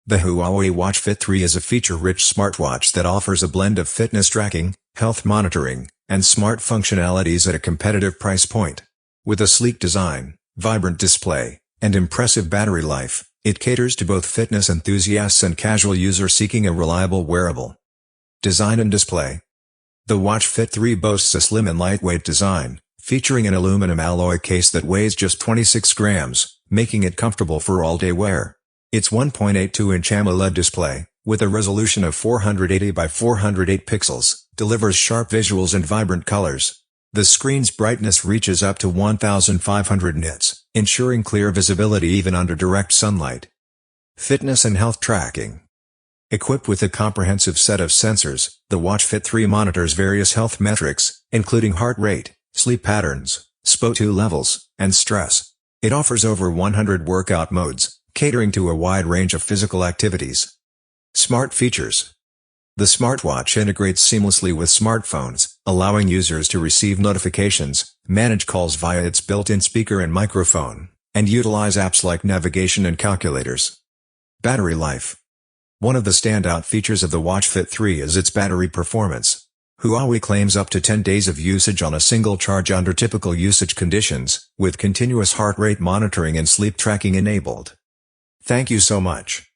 The Huawei Watch Fit 3 is a feature-rich smartwatch that offers a blend of fitness tracking, health monitoring, and smart functionalities at a competitive price point. With a sleek design, vibrant display, and impressive battery life, it caters to both fitness enthusiasts and casual users seeking a reliable wearable. Design and display. The Watch Fit 3 boasts a slim and lightweight design, featuring an aluminum alloy case that weighs just 26 grams, making it comfortable for all-day wear. Its 1.82-inch AMOLED display, with a resolution of 480 by 408 pixels, delivers sharp visuals and vibrant colors. The screen's brightness reaches up to 1,500 nits, ensuring clear visibility even under direct sunlight. Fitness and health tracking. Equipped with a comprehensive set of sensors, the Watch Fit 3 monitors various health metrics, including heart rate, sleep patterns, SpO2 levels, and stress. It offers over 100 workout modes, catering to a wide range of physical activities. Smart features. The smartwatch integrates seamlessly with smartphones, allowing users to receive notifications, manage calls via its built-in speaker and microphone, and utilize apps like navigation and calculators. Battery life. One of the standout features of the Watch Fit 3 is its battery performance. Huawei claims up to 10 days of usage on a single charge under typical usage conditions, with continuous heart rate monitoring and sleep tracking enabled. Thank you so much.